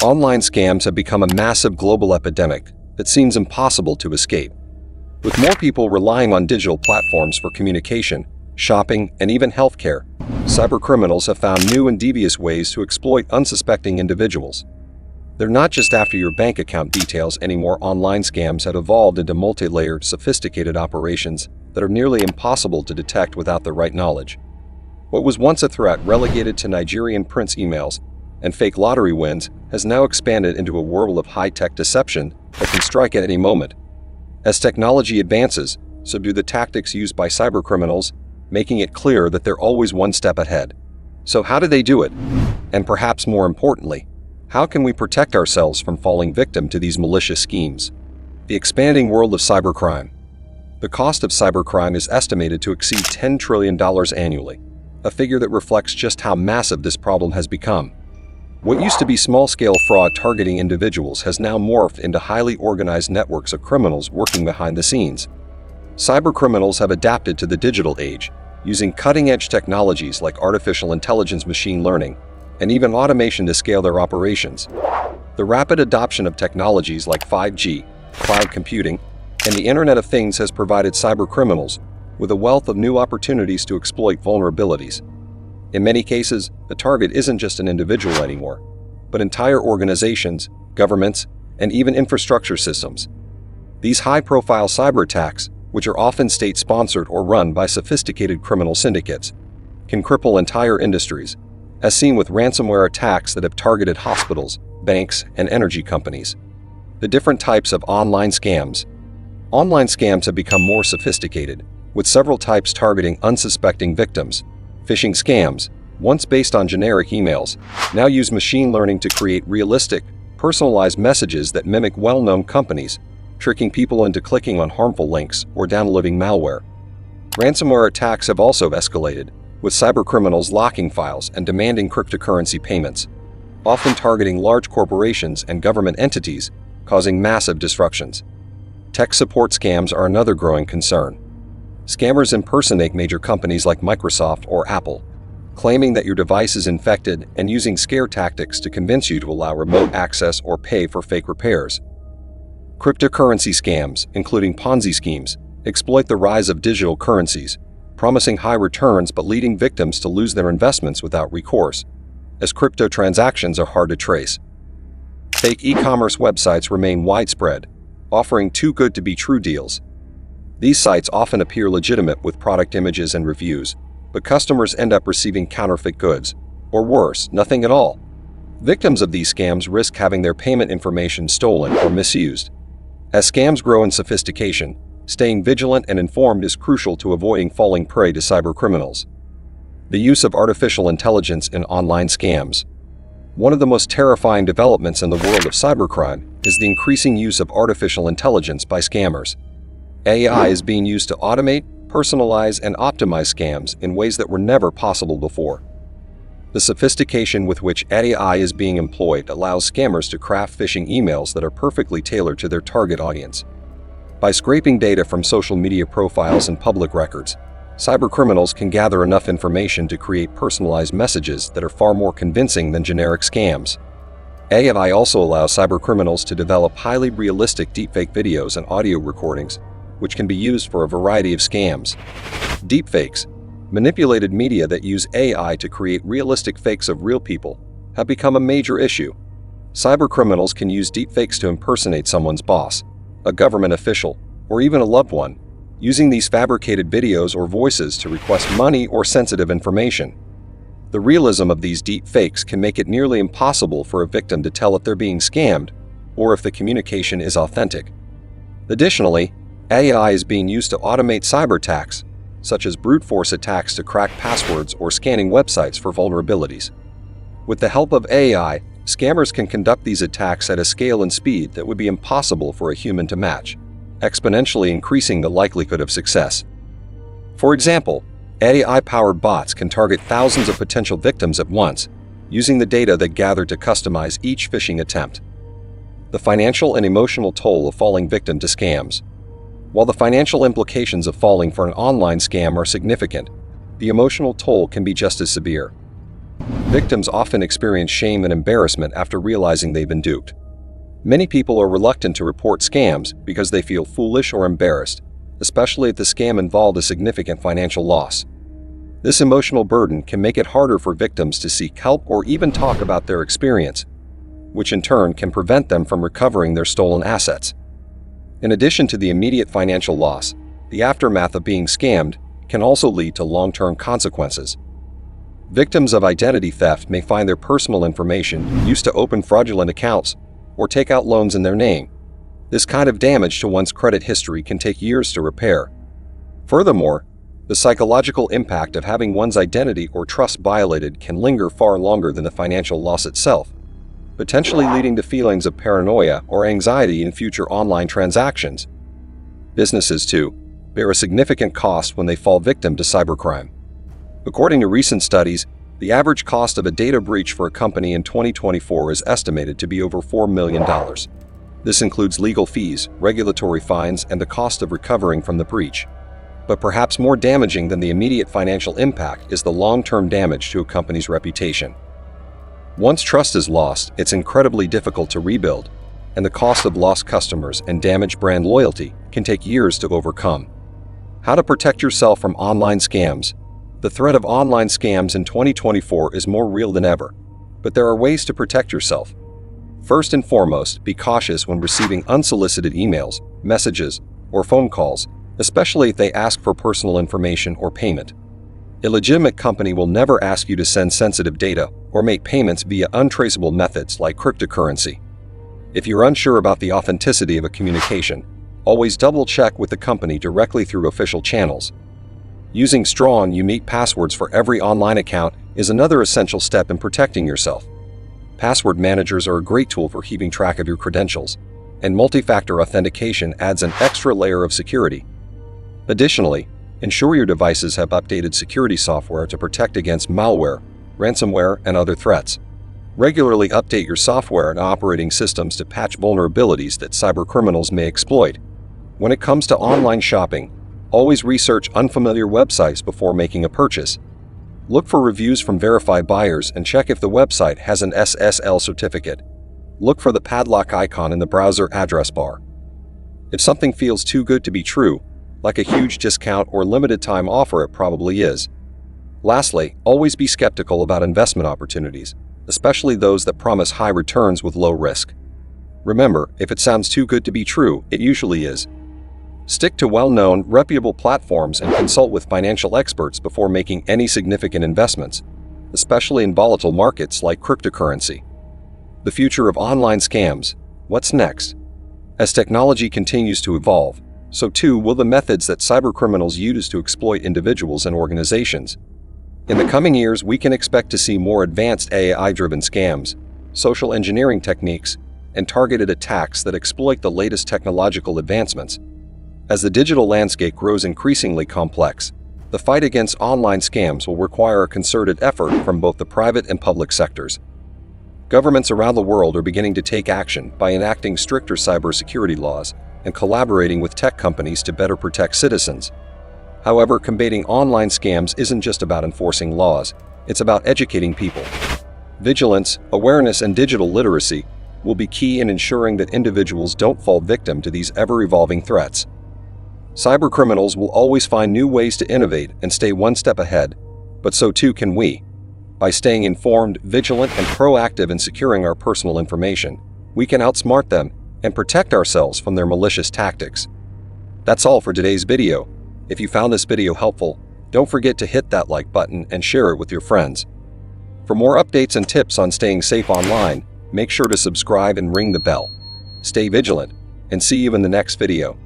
Online scams have become a massive global epidemic that seems impossible to escape. With more people relying on digital platforms for communication, shopping, and even healthcare, cybercriminals have found new and devious ways to exploit unsuspecting individuals. They're not just after your bank account details anymore. Online scams have evolved into multi-layered, sophisticated operations that are nearly impossible to detect without the right knowledge. What was once a threat relegated to Nigerian prince emails and fake lottery wins has now expanded into a world of high-tech deception that can strike at any moment. As technology advances, so do the tactics used by cybercriminals, making it clear that they're always one step ahead. So how do they do it? And perhaps more importantly, how can we protect ourselves from falling victim to these malicious schemes? The expanding world of cybercrime. The cost of cybercrime is estimated to exceed $10 trillion annually, a figure that reflects just how massive this problem has become. What used to be small-scale fraud targeting individuals has now morphed into highly organized networks of criminals working behind the scenes. Cybercriminals have adapted to the digital age, using cutting-edge technologies like artificial intelligence, machine learning, and even automation to scale their operations. The rapid adoption of technologies like 5G, cloud computing, and the Internet of Things has provided cybercriminals with a wealth of new opportunities to exploit vulnerabilities. In many cases, the target isn't just an individual anymore, but entire organizations, governments, and even infrastructure systems. These high-profile cyber attacks, which are often state-sponsored or run by sophisticated criminal syndicates, can cripple entire industries, as seen with ransomware attacks that have targeted hospitals, banks, and energy companies. The different types of online scams. Online scams have become more sophisticated, with several types targeting unsuspecting victims. Phishing scams, once based on generic emails, now use machine learning to create realistic, personalized messages that mimic well-known companies, tricking people into clicking on harmful links or downloading malware. Ransomware attacks have also escalated, with cybercriminals locking files and demanding cryptocurrency payments, often targeting large corporations and government entities, causing massive disruptions. Tech support scams are another growing concern. Scammers impersonate major companies like Microsoft or Apple, claiming that your device is infected and using scare tactics to convince you to allow remote access or pay for fake repairs. Cryptocurrency scams, including Ponzi schemes, exploit the rise of digital currencies, promising high returns but leading victims to lose their investments without recourse, as crypto transactions are hard to trace. Fake e-commerce websites remain widespread, offering too good to be true deals. These sites often appear legitimate with product images and reviews, but customers end up receiving counterfeit goods, or worse, nothing at all. Victims of these scams risk having their payment information stolen or misused. As scams grow in sophistication, staying vigilant and informed is crucial to avoiding falling prey to cybercriminals. The use of artificial intelligence in online scams. One of the most terrifying developments in the world of cybercrime is the increasing use of artificial intelligence by scammers. AI is being used to automate, personalize, and optimize scams in ways that were never possible before. The sophistication with which AI is being employed allows scammers to craft phishing emails that are perfectly tailored to their target audience. By scraping data from social media profiles and public records, cybercriminals can gather enough information to create personalized messages that are far more convincing than generic scams. AI also allows cybercriminals to develop highly realistic deepfake videos and audio recordings, which can be used for a variety of scams. Deepfakes, manipulated media that use AI to create realistic fakes of real people, have become a major issue. Cybercriminals can use deepfakes to impersonate someone's boss, a government official, or even a loved one, using these fabricated videos or voices to request money or sensitive information. The realism of these deepfakes can make it nearly impossible for a victim to tell if they're being scammed or if the communication is authentic. Additionally, AI is being used to automate cyber attacks, such as brute force attacks to crack passwords or scanning websites for vulnerabilities. With the help of AI, scammers can conduct these attacks at a scale and speed that would be impossible for a human to match, exponentially increasing the likelihood of success. For example, AI-powered bots can target thousands of potential victims at once, using the data they gather to customize each phishing attempt. The financial and emotional toll of falling victim to scams. While the financial implications of falling for an online scam are significant, the emotional toll can be just as severe. Victims often experience shame and embarrassment after realizing they've been duped. Many people are reluctant to report scams because they feel foolish or embarrassed, especially if the scam involved a significant financial loss. This emotional burden can make it harder for victims to seek help or even talk about their experience, which in turn can prevent them from recovering their stolen assets. In addition to the immediate financial loss, the aftermath of being scammed can also lead to long-term consequences. Victims of identity theft may find their personal information used to open fraudulent accounts or take out loans in their name. This kind of damage to one's credit history can take years to repair. Furthermore, the psychological impact of having one's identity or trust violated can linger far longer than the financial loss itself, potentially leading to feelings of paranoia or anxiety in future online transactions. Businesses, too, bear a significant cost when they fall victim to cybercrime. According to recent studies, the average cost of a data breach for a company in 2024 is estimated to be over $4 million. This includes legal fees, regulatory fines, and the cost of recovering from the breach. But perhaps more damaging than the immediate financial impact is the long-term damage to a company's reputation. Once trust is lost, it's incredibly difficult to rebuild, and the cost of lost customers and damaged brand loyalty can take years to overcome. How to protect yourself from online scams? The threat of online scams in 2024 is more real than ever, but there are ways to protect yourself. First and foremost, be cautious when receiving unsolicited emails, messages, or phone calls, especially if they ask for personal information or payment. A legitimate company will never ask you to send sensitive data or make payments via untraceable methods like cryptocurrency. If you're unsure about the authenticity of a communication, always double-check with the company directly through official channels. Using strong, unique passwords for every online account is another essential step in protecting yourself. Password managers are a great tool for keeping track of your credentials, and multi-factor authentication adds an extra layer of security. Additionally, ensure your devices have updated security software to protect against malware, ransomware, and other threats. Regularly update your software and operating systems to patch vulnerabilities that cybercriminals may exploit. When it comes to online shopping, always research unfamiliar websites before making a purchase. Look for reviews from verified buyers and check if the website has an SSL certificate. Look for the padlock icon in the browser address bar. If something feels too good to be true, like a huge discount or limited time offer, it probably is. Lastly, always be skeptical about investment opportunities, especially those that promise high returns with low risk. Remember, if it sounds too good to be true, it usually is. Stick to well-known, reputable platforms and consult with financial experts before making any significant investments, especially in volatile markets like cryptocurrency. The future of online scams. What's next? As technology continues to evolve, so too will the methods that cybercriminals use to exploit individuals and organizations. In the coming years, we can expect to see more advanced AI-driven scams, social engineering techniques, and targeted attacks that exploit the latest technological advancements. As the digital landscape grows increasingly complex, the fight against online scams will require a concerted effort from both the private and public sectors. Governments around the world are beginning to take action by enacting stricter cybersecurity laws and collaborating with tech companies to better protect citizens. However, combating online scams isn't just about enforcing laws, it's about educating people. Vigilance, awareness, and digital literacy will be key in ensuring that individuals don't fall victim to these ever-evolving threats. Cybercriminals will always find new ways to innovate and stay one step ahead, but so too can we. By staying informed, vigilant, and proactive in securing our personal information, we can outsmart them and protect ourselves from their malicious tactics. That's all for today's video. If you found this video helpful, don't forget to hit that like button and share it with your friends. For more updates and tips on staying safe online, make sure to subscribe and ring the bell. Stay vigilant, and see you in the next video.